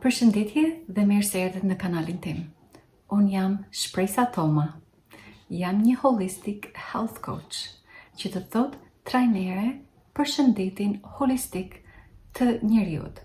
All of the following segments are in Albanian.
Përshëndetje dhe mirë se erdhët në kanalin tim. Unë jam Shpresa Toma. Jam një holistic health coach, që të thot trajnere për shëndetin holistik të njeriut.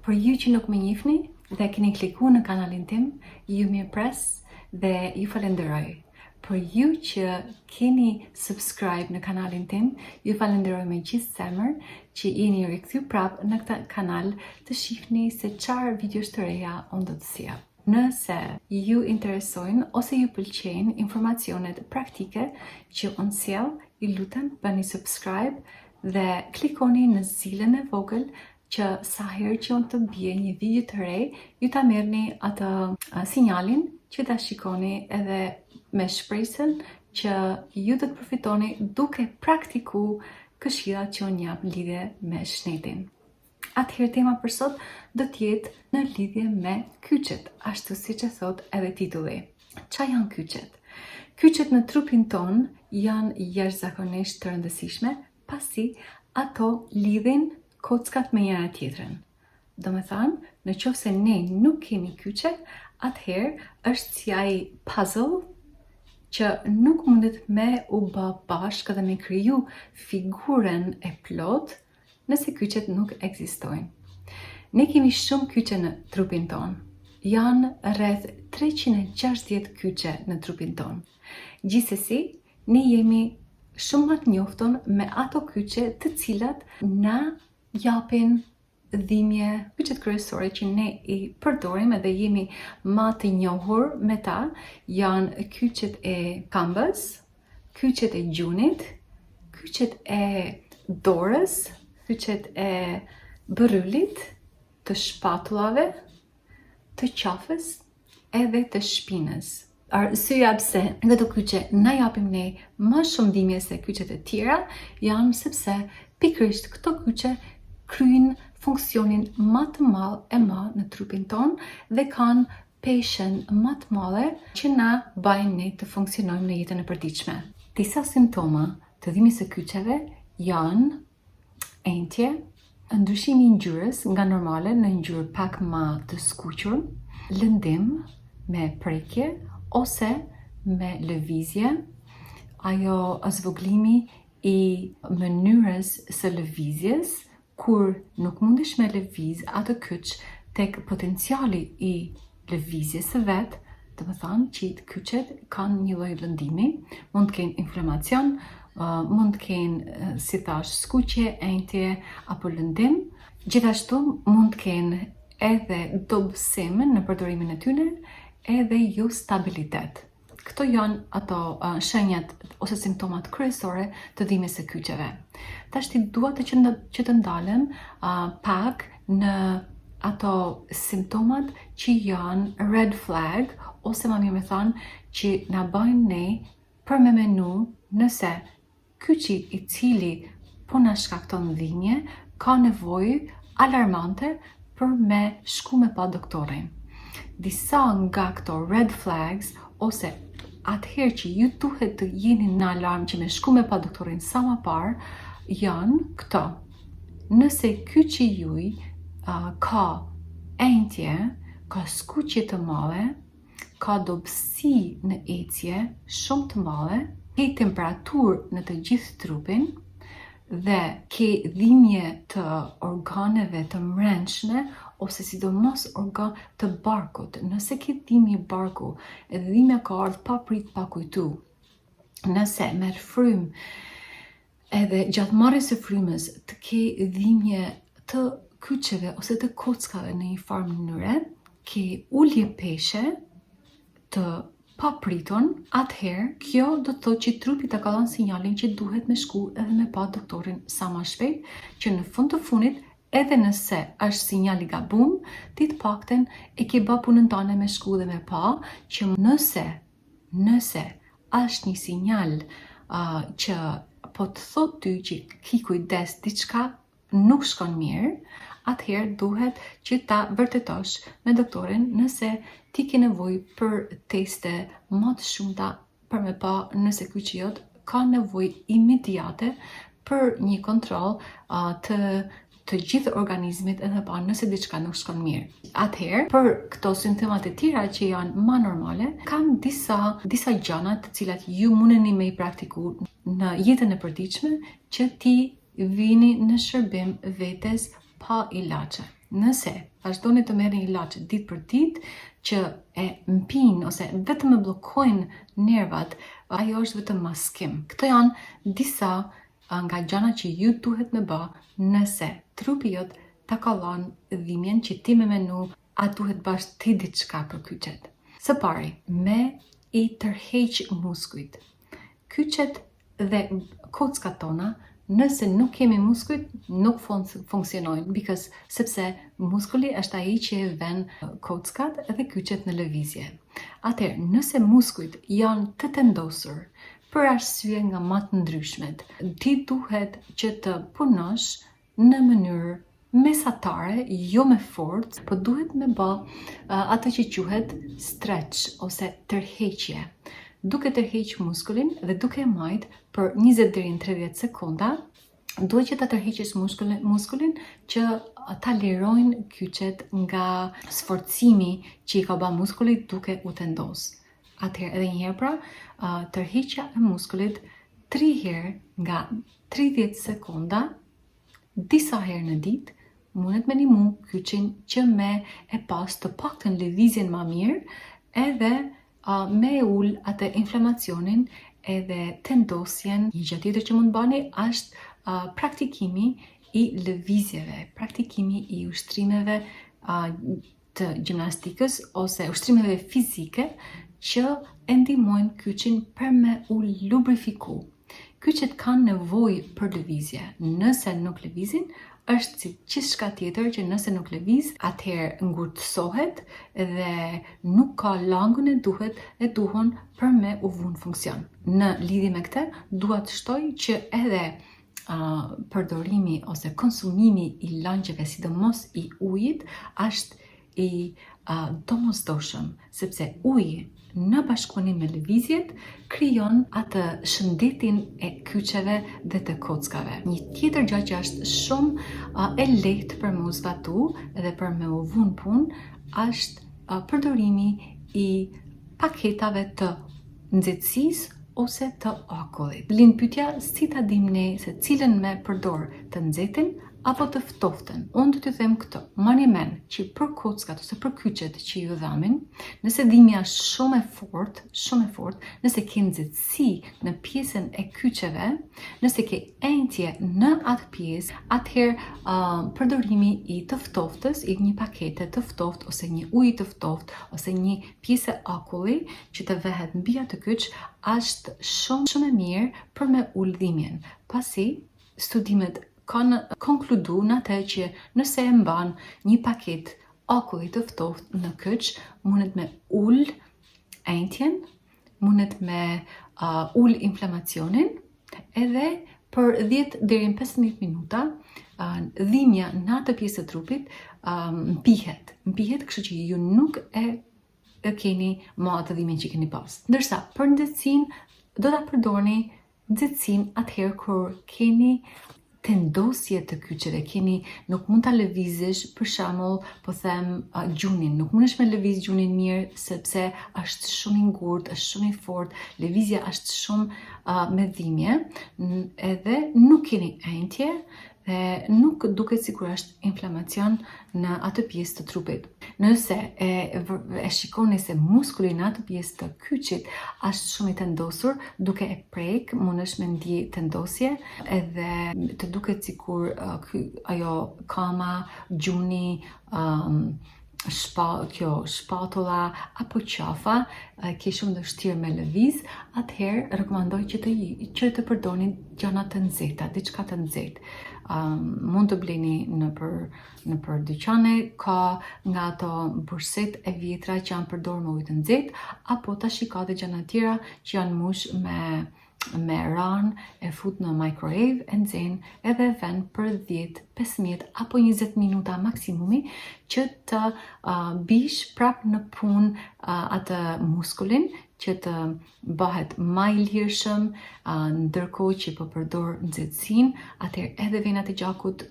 Për ju që nuk më njihni dhe keni kliku në kanalin tim, ju mirëpres dhe ju falenderoj. Për ju që keni subscribe në kanalin tim, ju falenderoj me gjithë zemër që jeni rikthy prap në këtë kanal të shihni se çfarë videosh të reja unë do të sjell. Nëse ju interesojnë ose ju pëlqejnë informacionet praktike që unë sjell, ju lutem bëni subscribe dhe klikoni në zilën e vogël që sa herë që unë të bie një video të re, ju ta merrni atë sinjalin që ta shikoni edhe me shpresën që ju do të përfitoni duke praktiku këshillat që unë jap lidhje me shnetin. Atëherë tema për sot do të jetë në lidhje me kyçet, ashtu siç e thot edhe titulli. Çfarë janë kyçet? Kyçet në trupin ton janë jashtëzakonisht të rëndësishme, pasi ato lidhin kockat me njëra tjetrën. Do me thanë, në qoftë se ne nuk kemi kyçe, atëherë është si ai puzzle që nuk mundet me u bë bashkë dhe me kriju figurën e plot nëse kyçet nuk ekzistojnë. Ne kemi shumë kyçe në trupin ton. Janë rreth 360 kyçe në trupin ton. Gjithsesi, ne jemi shumë më të njoftun me ato kyçe të cilat na japin dhimbje, kyçet kryesore që ne i përdorim edhe jemi më të njohur me ta janë kyçet e këmbës, kyçet e gjunit, kyçet e dorës, kyçet e bëryllit, të shpatullave, të qafës edhe të shpinës. Arsyeja pse këto kyçe na japin ne më shumë dhimbje se kyçet e tjera janë sepse pikërisht këto kyçe kryejnë funksionin më të madh në trupin ton dhe kanë peshën më të madhe që na bajnë ne të funksionojmë në jetën e përditshme. Disa simptoma të dhimbjes së kyçeve janë entje, ndryshimi i ngjyrës nga normale në ngjyrë pak më të skuqur, lëndim me prekje ose me lëvizje, ajo zvoglimi i mënyrës së lëvizjes, kur nuk mundesh me lëviz atë kyç tek potenciali i lëvizjes së vet, do të thonë që kyçet kanë një lloj lëndimi, mund të kenë inflamacion, mund të kenë, si thash, skuqje, entje apo lëndim. Gjithashtu mund të kenë edhe dobësim në përdorimin e tyre, edhe jo stabilitet. Këto janë ato shenjat ose simptomat kryesore të dhimbjes së kyçeve. Tashti dua që të ndalem pak në ato simptomat që janë red flag, ose më mirë me thënë që na bajnë ne për me menu nëse kyçi i cili po na shkakton dhimbje ka nevojë alarmante për me shku me pa doktorin. Disa nga këto red flags ose atëherë që ju duhet të jeni në alarm që me shku me pa doktorin sa më parë janë këto. Nëse kyçi juaj ka entje, ka skuqje të mëdha, ka dobësi në ecje shumë të mëdha, ke temperaturë në të gjithë trupin dhe ke dhimbje të organeve të mrenshme ose sidomos organ të barkut. Nëse ke dhimbje barku, edhe dhimbja ka ardhur pa prit pa kujtu. Nëse merr frymë edhe gjatë marrjes së frymës të ke dhimbje të kyçeve ose të kockave në një farë mënyre, ke ulje peshe të papritun, atëherë kjo do të thotë që trupi ta ka dhënë sinjalin që duhet me shku edhe me pa doktorin sa më shpejt, që në fund të fundit edhe nëse është sinjali gabum, ti të pakten e ke bë punën tënde me shku dhe me pa, që nëse është një sinjal që po të thot ty që ki kujdes diçka nuk shkon mirë, atëherë duhet që ta vërtetosh me doktorin nëse ti ke nevojë për teste më të shumta për me pa nëse kyçi jot ka nevojë imediate për një kontroll të të gjithë organizmit edhe pa nëse diçka nuk shkon mirë. Atëherë, për këto simptomat e tjera që janë ma normale, kam disa gjëra të cilat ju mundeni me i praktiku në jetën e përditshme që ti vini në shërbim vetes pa ilaçe. Nëse vazhdoni të merrni ilaçe ditë për ditë që e mpin ose vetëm e bllokojnë nervat, ajo është vetëm maskim. Këto janë disa nga gjërat që ju duhet me bë nëse trupi jot ta kallon dhimbjen që ti me menu a duhet bash ti diçka për kyçet. Së pari, me i tërheq muskujt. Kyçet dhe kockat tona, nëse nuk kemi muskujt, nuk funksionojnë, sepse muskuli është ai që e vën kockat dhe kyçet në lëvizje. Atëherë, nëse muskujt janë të tendosur, për arsye nga më të ndryshmet, ti duhet që të punosh në mënyrë mesatare, jo me forcë, po duhet me bë atë që quhet stretch ose tërheqje. Duke tërheq muskulin dhe duke majt për 20 deri në 30 sekonda, duhet që ta tërheqësh muskulin që ta lirojnë kyçet nga sforcimi që i ka bë muskulit duke u tendos. Atëherë edhe një herë pra, tërheqja e muskulit 3 herë nga 30 sekonda, disa herë në ditë, mundet me ndihmu kyçin që me e pas të paktën lëvizjen më mirë edhe me ul atë inflamacionin edhe tendosjen. Një gjë tjetër që mund bani është praktikimi i lëvizjeve, praktikimi i ushtrimeve të gjimnastikës ose ushtrimeve fizike që e ndihmojnë kyçin për me u lubrifiku. Kyçet kanë nevojë për lëvizje. Nëse nuk lëvizin, është si gjithçka tjetër që nëse nuk lëviz, atëherë ngurtësohet dhe nuk ka langun e duhur për me u vënë funksion. Në lidhje me këtë, dua të shtoj që edhe përdorimi ose konsumimi i langjeve, sidomos i ujit, është i domosdoshëm, sepse uji në bashkëpunim me lëvizjet krijon atë shëndetin e kyçeve dhe të kockave. Një tjetër gjë që është shumë e lehtë për me u zbatu dhe për me u vënë punë është përdorimi i paketave të nxehtësisë ose të akullit. Lind pyetja si ta dim ne se cilën me përdor, të nxehtin apo të ftoftën. Unë do t'ju them këto. Mani men që për kockat ose për kyçet që ju dhamin, nëse dhimbja është shumë e fortë, nëse ke nxehtësi në pjesën e kyçeve, nëse ke entje në atë pjesë, atëherë përdorimi i të ftoftës, i një pakete të ftoft ose një ujë të ftoft ose një pjesë akulli që të vehet mbi atë kyç është shumë e mirë për me ul dhimbjen. Pasi studimet kanë konkludu në atë që nëse e mban një paket akulli të ftoft në kyç, mundet me ul entjen, mundet me ul inflamacionin edhe për 10 deri në 15 minuta dhimbja në atë pjesë të trupit mpihet, kështu që ju nuk e keni më atë dhimbjen që keni pas. Ndërsa për nxehtësinë do ta përdorni nxehtësinë atëherë kur keni tendosje të kyçeve, nuk mund ta lëvizësh, për shembull, po them gjunin, nuk mundesh me lëviz gjunin mirë sepse është shumë i ngurtë, është shumë i fortë, lëvizja është shumë me dhimbje, edhe nuk keni entje dhe nuk duket sikur është inflamacion në atë pjesë të trupit. Nëse e shikoni se muskuli në atë pjesë të kyçit është shumë i tendosur, duke e prek, mundesh me ndje tendosje edhe të duket sikur ajo kama, gjuni, shpatula apo qafa ke shumë vështirë me lëviz, atëherë rekomandoj që të përdorni gjëra të nxehta, diçka të nxehtë. Mund të bleni nëpër dyqane, ka nga ato burset e vjetra që janë përdorur me ujë të nxehtë, apo tash ka dhe gjëra tjera që janë mush me ran, e fut në microwave, e nxen edhe vën për 10, 15 apo 20 minuta maksimumi që të bish prap në punë atë muskulin që të bëhet më i lirshëm, ndërkohë që po përdor nxehtësinë, atëherë edhe venat e gjakut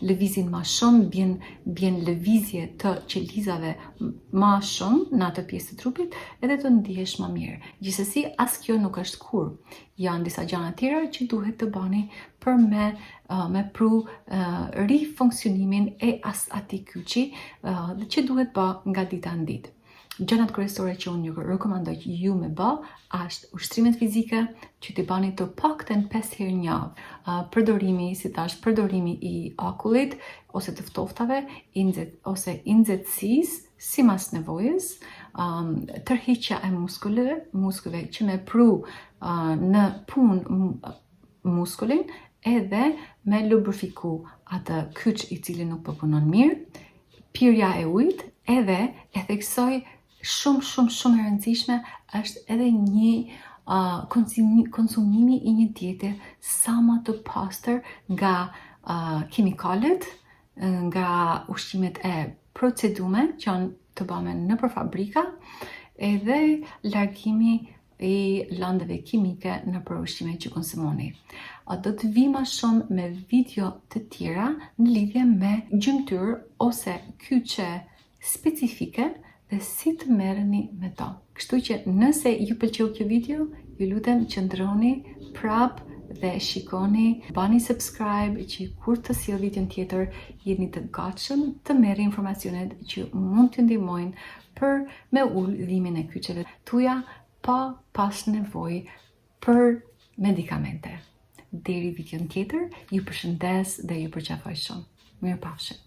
lëvizin më shumë, bjen lëvizje të qelizave më shumë në atë pjesë të trupit, edhe të ndihesh më mirë. Gjithsesi, as kjo nuk është kur. Janë disa gjëra tjera që duhet të bani për me pru rifunksionimin e atij kyçi që duhet bë nga dita në ditë. Gjërat kryesore që unë ju rekomandoj që ju me bë është ushtrimet fizike, që t'i bani të paktën 5 herë në javë. Përdorimi, si thash, përdorimi i akullit ose të ftoftave ose i nxehtësisë sipas nevojës, tërhiqja e muskuleve që me pru në punë muskulin, edhe me lubrifiku atë kyç i cili nuk po punon mirë, pirja e ujit, edhe e theksoj shumë e rëndësishme është edhe një konsumimi i një diete sa më të pastër nga kimikalet, nga ushqimet e procedume që janë të bëme nëpër fabrika, edhe largimi i lëndëve kimike nëpër ushqimet që konsumoni. Do të vi më shumë me video të tjera në lidhje me gjymtyr ose kyçe specifike dhe si të merreni me to. Kështu që nëse ju pëlqeu kjo video, ju lutem qëndroni prap dhe shikoni, bani subscribe që kur të sjell videon tjetër jeni të gatshëm të merrni informacionet që mund t'ju ndihmojnë për me ul dhimbjen e kyçeve tuaja pa pas nevojë për medikamente. Deri videon tjetër, ju përshëndes dhe ju përqafoj shumë. Mirupafshim.